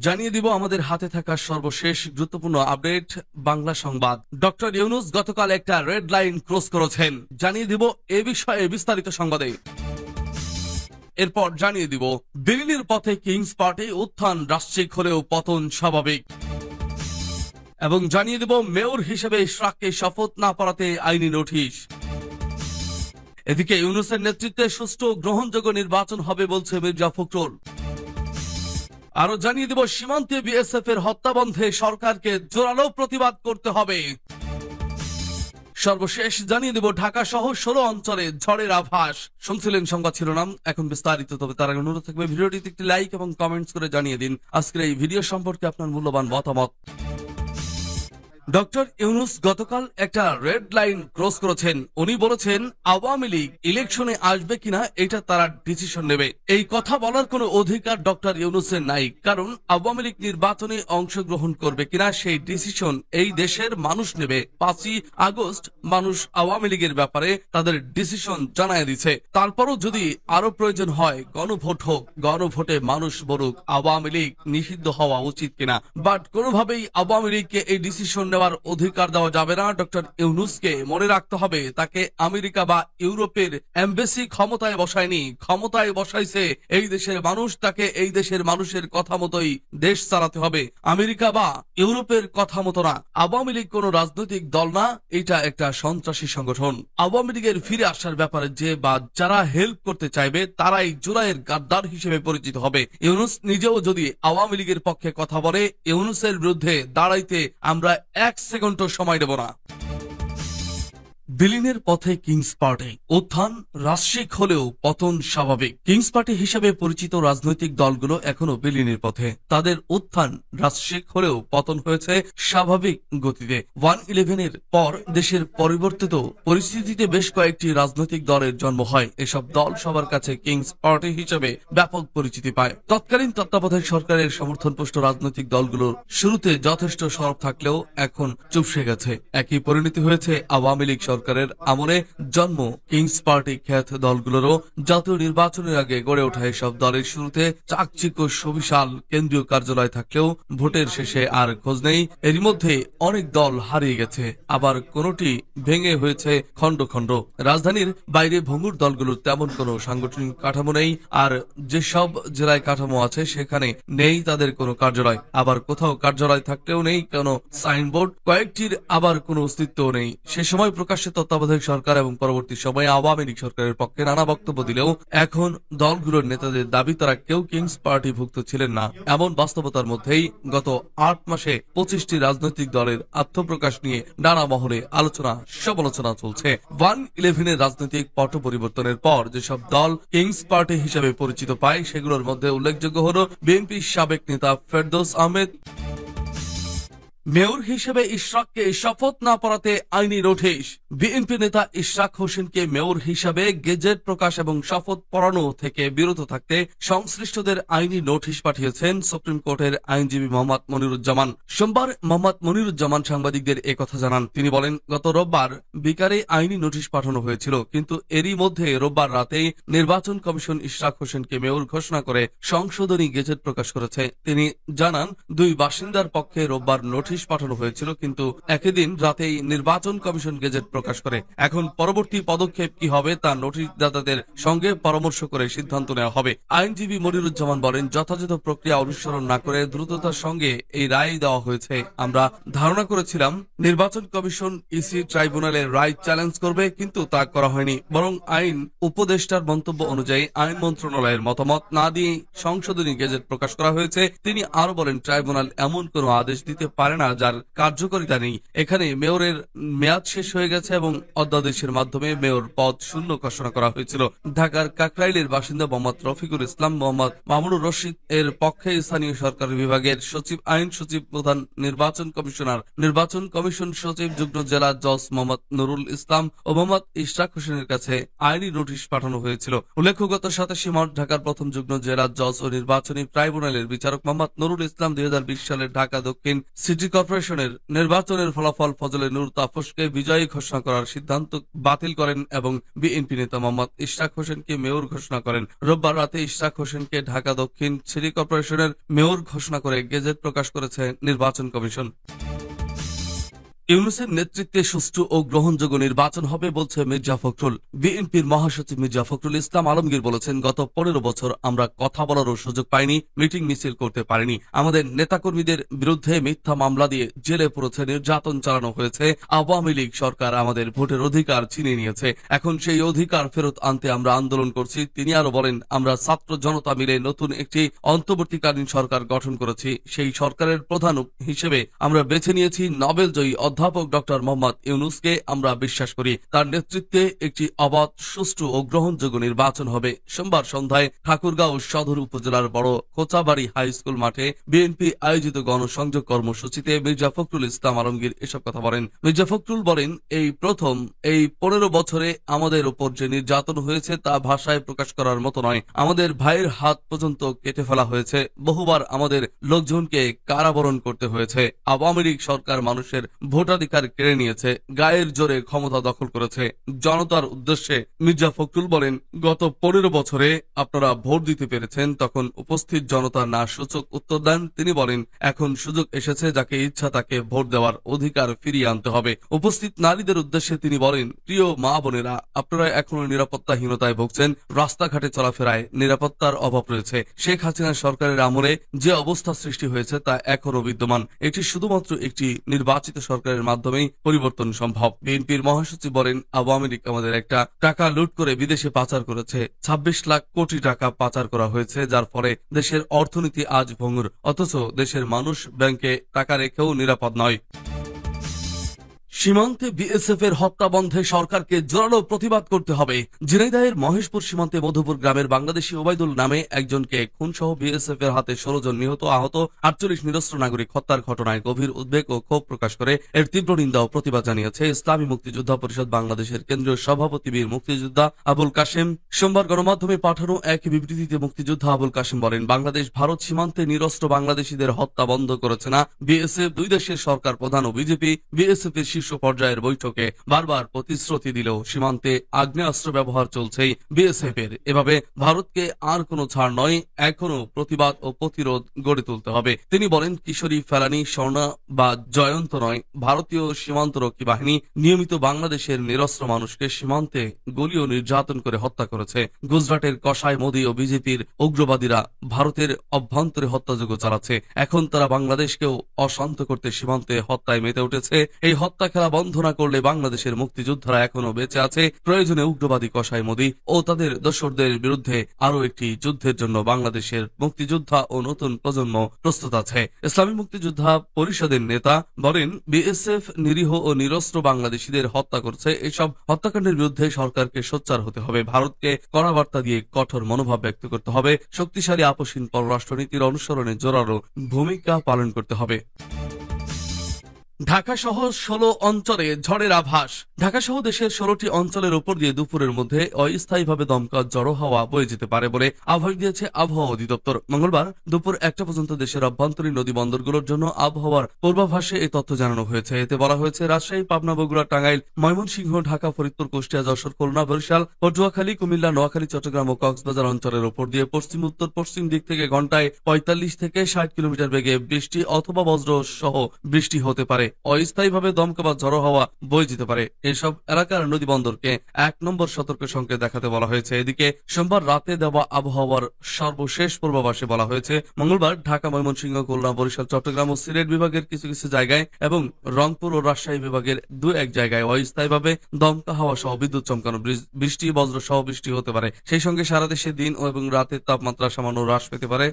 জানিয়ে দিব আমাদের হাতে থাকা সর্বশেষ গুরুত্বপূর্ণ আপডেট বাংলা সংবাদ। ডক্টর ইউনূস গতকাল একটা রেড লাইন ক্রস করেছেন, জানিয়ে দিব এ বিষয়ে বিস্তারিত সংবাদে। এরপর জানিয়ে দিব দিল্লির পথে কিংস পার্টি উত্থান রাষ্ট্রিক হলেও পতন স্বাভাবিক, এবং জানিয়ে দিব মেয়র হিসেবে ইশরাককে শপথ না পড়াতে আইনি নোটিশ। এদিকে ইউনূসের নেতৃত্বে সুষ্ঠু গ্রহণযোগ্য নির্বাচন হবে বলছে মির্জা ফখরুল। আরো জানিয়ে দেব সীমান্তে বিএসএফ এর হত্যা বন্ধে সরকারকে জোরালো প্রতিবাদ করতে হবে। সর্বশেষ জানিয়ে দেব ঢাকা সহ 16 অঞ্চলে ঝড়ের আভাস। শুনছিলেন সংবাদ শিরোনাম, এখন বিস্তারিত। তবে তার আগে অনুরোধ থাকবে ভিডিওটিতে একটি লাইক এবং কমেন্টস করে জানিয়ে দিন আজকের এই ভিডিও সম্পর্কে আপনার মূল্যবান মতামত। ডক্টর ইউনূস গতকাল একটা রেড লাইন ক্রস করেছেন। উনি বলেছেন আওয়ামী লীগ ইলেকশনে আসবে কিনা এটা তারা ডিসিশন নেবে। এই কথা বলার কোনো অধিকার ডক্টর ইউনূসের নাই, কারণ আওয়ামী লীগ নির্বাচনে অংশগ্রহণ করবে কিনা সেই ডিসিশন এই দেশের মানুষ নেবে। 5ই আগস্ট মানুষ আওয়ামী লীগের ব্যাপারে তাদের ডিসিশন জানায় দিচ্ছে। তারপরও যদি আরো প্রয়োজন হয় গণভোট হোক, গণভোটে মানুষ বলুক আওয়ামী লীগ নিষিদ্ধ হওয়া উচিত কিনা। বাট কোনোভাবেই আওয়ামী লীগকে এই ডিসিশন নেওয়ার অধিকার দেওয়া যাবে না। ডক্টর ইউনূসকে মনে রাখতে হবে তাকে আমেরিকা বা ইউরোপের এমবেসি ক্ষমতায় বসায়নি, ক্ষমতায় বসাইছে এই দেশের মানুষ। তাকে এই দেশের মানুষের কথা মতোই দেশ চালাতে হবে, আমেরিকা বা ইউরোপের কথা মতো না। আওয়ামী লীগ কোন রাজনৈতিক দল না, এটা একটা সন্ত্রাসী সংগঠন। আওয়ামী লীগের ফিরে আসার ব্যাপারে যে বা যারা হেল্প করতে চাইবে তারাই জুলাইয়ের গাদ্দার হিসেবে পরিচিত হবে। ইউনূস নিজেও যদি আওয়ামী লীগের পক্ষে কথা বলে, ইউনূসের বিরুদ্ধে দাঁড়াইতে আমরা 1 সেকেন্ডও সময় দেব না। দিল্লির পথে কিংস পার্টি উত্থান রাষ্ট্রিক হলেও পতন স্বাভাবিক। কিংস পার্টি হিসেবে পরিচিত রাজনৈতিক দলগুলো এখনো বিলীনের পথে। তাদের উত্থান রাষ্ট্রিক হলেও পতন হয়েছে স্বাভাবিক গতিতে। 1/11 পর দেশের পরিবর্তিত পরিস্থিতিতে বেশ কয়েকটি রাজনৈতিক দলের জন্ম হয়। এসব দল সবার কাছে কিংস পার্টি হিসেবে ব্যাপক পরিচিতি পায়। তৎকালীন তত্ত্বাবধায়ক সরকারের সমর্থনপুষ্ট রাজনৈতিক দলগুলোর শুরুতে যথেষ্ট সরব থাকলেও এখন চুপসে গেছে। একই পরিণতি হয়েছে আওয়ামী লীগ সরকারের আমলে জন্ম কিংস পার্টি খ্যাত দলগুলোরও। জাতীয় নির্বাচনের আগে গড়ে ওঠা এসব দলের শুরুতে চাকচিক্য সুবিশাল কেন্দ্রীয় কার্যালয় থাকলেও ভোটের শেষে আর খোঁজ নেই। এরই মধ্যে অনেক দল হারিয়ে গেছে, আবার কোনটি ভেঙে হয়েছে খন্ড খন্ড। রাজধানীর বাইরে ভঙ্গুর দলগুলোর তেমন কোনো সাংগঠনিক কাঠামো নেই, আর যেসব জেলায় কাঠামো আছে সেখানে নেই তাদের কোনো কার্যালয়। আবার কোথাও কার্যালয় থাকলেও নেই কোনো সাইনবোর্ড, কয়েকটির আবার কোনো অস্তিত্ব নেই। সে সময় প্রকাশ্যে তত্ত্বাবধায়ক সরকার এবং পরবর্তী সময়ে আওয়ামী লীগ সরকারের পক্ষে নানা বক্তব্য দিলেও এখন দলগুলোর নেতাদের দাবি তারা কেউ কিংস পার্টি ভুক্ত ছিলেন না। এমন বাস্তবতার মধ্যেই গত 8 মাসে 25টি রাজনৈতিক দলের আত্মপ্রকাশ নিয়ে নানা মহলে আলোচনা সমালোচনা চলছে। 1/11 রাজনৈতিক পট পরিবর্তনের পর যেসব দল কিংস পার্টি হিসেবে পরিচিত পায় সেগুলোর মধ্যে উল্লেখযোগ্য হল বিএনপির সাবেক নেতা ফেরদৌস আহমেদ। মেয়র হিসেবে ইশরাককে শপথ না পড়াতে আইনি নোটিশ। বিএনপি নেতা ইশরাক হোসেনকে মেয়র হিসাবে গেজেট প্রকাশ এবং শপথ পড়ানো থেকে বিরত থাকতে সংশ্লিষ্টদের আইনি নোটিশ পাঠিয়েছেন সুপ্রিম কোর্টের আইনজীবী মোহাম্মদ মনিরুজ্জামান। সোমবার মোহাম্মদ মনিরুজ্জামান সাংবাদিকদের একথা জানান। তিনি বলেন, গত রোববার বিকালে আইনি নোটিশ পাঠানো হয়েছিল, কিন্তু এরই মধ্যে রোববার রাতেই নির্বাচন কমিশন ইশরাক হোসেনকে মেয়র ঘোষণা করে সংশোধনী গেজেট প্রকাশ করেছে। তিনি জানান, 2 বাসিন্দার পক্ষে রোববার নোটিশ পাঠানো হয়েছিল, কিন্তু একই দিন রাতেই নির্বাচন কমিশন গেজেট প্রকাশ করে। এখন পরবর্তী পদক্ষেপ কি হবে তা নোটিশদাতাদের সঙ্গে পরামর্শ করে সিদ্ধান্ত নেওয়া হবে। আইনজীবী মনিরুজ্জামান বলেন, যথাযথ প্রক্রিয়া অনুসরণ না করে দ্রুততার সঙ্গে এই রায় দেওয়া হয়েছে। আমরা ধারণা করেছিলাম নির্বাচন কমিশন ইসি ট্রাইব্যুনালের রায় চ্যালেঞ্জ করবে, কিন্তু তা করা হয়নি। বরং আইন উপদেষ্টার মন্তব্য অনুযায়ী আইন মন্ত্রণালয়ের মতামত না দিয়ে সংশোধনী গেজেট প্রকাশ করা হয়েছে। তিনি আরো বলেন, ট্রাইব্যুনাল এমন কোনো আদেশ দিতে পারে না যার কার্যকারিতা নেই। এখানে মেয়রের মেয়াদ শেষ হয়ে গেছে এবং অধ্যাদেশের মাধ্যমে মেয়র পদ শূন্য ঘোষণা করা হয়েছিল। ঢাকার কাকরাইলের বাসিন্দা মোহাম্মদ রফিকুল ইসলাম মোহাম্মদ মামুনুর রশিদ এর পক্ষে স্থানীয় সরকার বিভাগের সচিব, আইন সচিব, প্রধান নির্বাচন কমিশনার, নির্বাচন কমিশন সচিব, যুগ্ম জেলা জজ মোহাম্মদ নুরুল ইসলাম ও মোহাম্মদ ইশরাক হোসেনের কাছে আইনি নোটিশ পাঠানো হয়েছিল। উল্লেখ্য, গত 27 মার্চ ঢাকার প্রথম যুগ্ম জেলা জজ ও নির্বাচনী ট্রাইব্যুনালের বিচারক মোহাম্মদ নুরুল ইসলাম 2020 সালের ঢাকা দক্ষিণ সিটি কর্পোরেশনের নির্বাচনের ফলাফল ফজলে নূর তাপসকে বিজয়ী ঘোষণা করার সিদ্ধান্ত বাতিল করেন এবং বিএনপি নেতা মোহাম্মদ ইশরাক হোসেনকে মেয়র ঘোষণা করেন। রোববার রাতে ইশরাক হোসেনকে ঢাকা দক্ষিণ সিটি কর্পোরেশনের মেয়র ঘোষণা করে গেজেট প্রকাশ করেছে নির্বাচন কমিশন। ইউনূসের নেতৃত্বে সুষ্ঠু ও গ্রহণযোগ্য নির্বাচন হবে বলছে মির্জা ফখরুল। বিএনপির মহাসচিব মির্জা ফখরুল ইসলাম আলমগীর বলেছেন, গত 15 বছর আমরা কথা বলারও সুযোগ পাইনি, মিটিং মিছিল করতে পারিনি। আমাদের নেতাকর্মীদের বিরুদ্ধে মিথ্যা মামলা দিয়ে জেলে পুরেছে, নির্যাতন চালানো হয়েছে। আওয়ামী লীগ সরকার আমাদের ভোটের অধিকার ছিনিয়ে নিয়েছে। এখন সেই অধিকার ফেরত আনতে আমরা আন্দোলন করছি। তিনি আরো বলেন, আমরা ছাত্র জনতা মিলে নতুন একটি অন্তর্বর্তীকালীন সরকার গঠন করেছি। সেই সরকারের প্রধান হিসেবে আমরা বেছে নিয়েছি নোবেলজয়ী অধ্যাপক ডক্টর মোহাম্মদ ইউনূসকে। আমরা বিশ্বাস করি তার নেতৃত্বে একটি অবাধ, সুষ্ঠু ও গ্রহণযোগ্য নির্বাচন হবে। সোমবার সন্ধ্যায় ঠাকুরগাঁও সদর উপজেলার বড় কোচাবাড়ি হাই স্কুল মাঠে বিএনপি আয়োজিত গণসংযোগ কর্মসূচিতে মির্জা ফখরুল ইসলাম আলমগীর এসব কথা বলেন। মির্জা ফখরুল বলেন, এই প্রথম এই 15 বছরে আমাদের উপর যে নির্যাতন হয়েছে তা ভাষায় প্রকাশ করার মতো নয়। আমাদের ভাইয়ের হাত পর্যন্ত কেটে ফেলা হয়েছে। বহুবার আমাদের লোকজনকে কারাবরণ করতে হয়েছে। আওয়ামী লীগ সরকার মানুষের ভোটাধিকার কেড়ে নিয়েছে, গায়ের জোরে ক্ষমতা দখল করেছে। জনতার উদ্দেশ্যে মির্জা ফখরুল বলেন, গত 15 বছরে আপনারা ভোট দিতে পেরেছেন, তখন উপস্থিত জনতা না সূচক উত্তর দেন। তিনি বলেন, এখন সুযোগ এসেছে, যাকে ইচ্ছা তাকে ভোট দেওয়ার অধিকার ফিরিয়ে আনতে হবে। উপস্থিত নারীদের উদ্দেশ্যে তিনি বলেন, প্রিয় মা বোনেরা, আপনারা এখনো নিরাপত্তাহীনতায় ভুগছেন। রাস্তাঘাটে চলাফেরায় নিরাপত্তার অভাব রয়েছে। শেখ হাসিনা সরকারের আমলে যে অবস্থা সৃষ্টি হয়েছে তা এখনো বিদ্যমান। এটি শুধুমাত্র একটি নির্বাচিত সরকারের মাধ্যমেই পরিবর্তন সম্ভব। বিএনপির মহাসচিব বলেন, আওয়ামী লীগ আমাদের একটা টাকা লুট করে বিদেশে পাচার করেছে। 26 লাখ কোটি টাকা পাচার করা হয়েছে, যার ফলে দেশের অর্থনীতি আজ ভঙ্গুর। অথচ দেশের মানুষ ব্যাংকে টাকা রেখেও নিরাপদ নয়। সীমান্তে বিএসএফ এর হত্যা বন্ধে সরকারকে জোরালো প্রতিবাদ করতে হবে। ঝিনাইদহের মহেশপুর সীমান্তে মধুপুর গ্রামের বাংলাদেশি ওবায়দুল নামে একজনকে খুনসহ বিএসএফ এর হাতে 16 জন নিহত, আহত 48 নিরস্ত্র নাগরিক হত্যার ঘটনায় গভীর উদ্বেগ ও ক্ষোভ প্রকাশ করে এর তীব্র নিন্দা ও প্রতিবাদ জানিয়েছে ইসলামী মুক্তিযোদ্ধা পরিষদ বাংলাদেশের কেন্দ্রীয় সভাপতি বীর মুক্তিযোদ্ধা আবুল কাশেম। সোমবার গণমাধ্যমে পাঠানো এক বিবৃতিতে মুক্তিযোদ্ধা আবুল কাশেম বলেন, বাংলাদেশ ভারত সীমান্তে নিরস্ত্র বাংলাদেশিদের হত্যা বন্ধ করেছে না বিএসএফ। দুই দেশের সরকার প্রধান ও বিজেপি বিএসএফ এর শীর্ষ পর্যায়ের বৈঠকে বারবার প্রতিশ্রুতি দিলেও সীমান্তে আগ্নেয়াস্ত্র ব্যবহার চলছেই বিএসএফ এর। এভাবে ভারতকে আর কোনো ছাড় নয়, এখনো প্রতিবাদ ও প্রতিরোধ গড়ে তুলতে হবে। তিনি বলেন, কিশোরী, ফেলানি, স্বর্ণা বা জয়ন্ত নয়, ভারতীয় সীমান্তরক্ষী বাহিনী নিয়মিত বাংলাদেশের নিরস্ত্র মানুষকে সীমান্তে গুলি ও নির্যাতন করে হত্যা করেছে। গুজরাটের কসাই, মোদী ও বিজেপির উগ্রবাদীরা ভারতের অভ্যন্তরে হত্যাযজ্ঞ চালাচ্ছে। এখন তারা বাংলাদেশকেও অশান্ত করতে সীমান্তে হত্যায় মেতে উঠেছে। এই হত্যা খেলা বন্ধ না করলে বাংলাদেশের মুক্তিযোদ্ধারা এখনো বেঁচে আছে। প্রয়োজনে উগ্রবাদী কসাই মোদী ও তাদের দোসরদের বিরুদ্ধে আরো একটি যুদ্ধের জন্য বাংলাদেশের মুক্তিযোদ্ধা ও নতুন প্রজন্ম প্রস্তুত আছে। ইসলামী মুক্তিযোদ্ধা পরিষদের নেতা বলেন, বিএসএফ নিরীহ ও নিরস্ত্র বাংলাদেশিদের হত্যা করছে। এসব হত্যাকাণ্ডের বিরুদ্ধে সরকারকে সোচ্চার হতে হবে। ভারতকে কড়া বার্তা দিয়ে কঠোর মনোভাব ব্যক্ত করতে হবে। শক্তিশালী আপসহীন পররাষ্ট্রনীতির অনুসরণে জোরালো ভূমিকা পালন করতে হবে। ঢাকা সহ 16 অঞ্চলে ঝড়ের আভাস। ঢাকা সহ দেশের 16টি অঞ্চলের উপর দিয়ে দুপুরের মধ্যে অস্থায়ীভাবে দমকা জড়ো হাওয়া বয়ে যেতে পারে বলে আভাস দিয়েছে আবহাওয়া অধিদপ্তর। মঙ্গলবার দুপুর 1টা পর্যন্ত দেশের অভ্যন্তরীণ নদী বন্দরগুলোর জন্য আবহাওয়ার পূর্বাভাসে এই তথ্য জানানো হয়েছে। এতে বলা হয়েছে, রাজশাহী, পাবনা, বগুড়া, টাঙ্গাইল, ময়মনসিংহ, ঢাকা, ফরিদপুর, কুষ্টিয়া, যশোর, খুলনা, বরিশাল, পটুয়াখালী, কুমিল্লা, নোয়াখালী, চট্টগ্রাম ও কক্সবাজার অঞ্চলের উপর দিয়ে পশ্চিম উত্তর পশ্চিম দিক থেকে ঘন্টায় 45 থেকে 60 কিলোমিটার বেগে বৃষ্টি অথবা বজ্র সহ বৃষ্টি হতে পারে। অস্থায়ীভাবে দমকা বা ঝড়ো হাওয়া বয়ে যেতে পারে। এসব এলাকার নদী বন্দরকে 1 নম্বর সতর্ক সংকেত দেখাতে বলা হয়েছে। এদিকে সোমবার রাতে দেওয়া আবহাওয়ার সর্বশেষ পূর্বাভাসে বলা হয়েছে, মঙ্গলবার ঢাকা, ময়মনসিংহ, খুলনা, বরিশাল, চট্টগ্রাম ও সিলেট বিভাগের কিছু কিছু জায়গায় এবং রংপুর ও রাজশাহী বিভাগের 2-1 জায়গায় অস্থায়ীভাবে দমকা হাওয়া সহ বিদ্যুৎ চমকানো বৃষ্টি, বজ্র সহ বৃষ্টি হতে পারে। সেই সঙ্গে সারা দেশে দিন এবং রাতের তাপমাত্রা সামান্য হ্রাস পেতে পারে।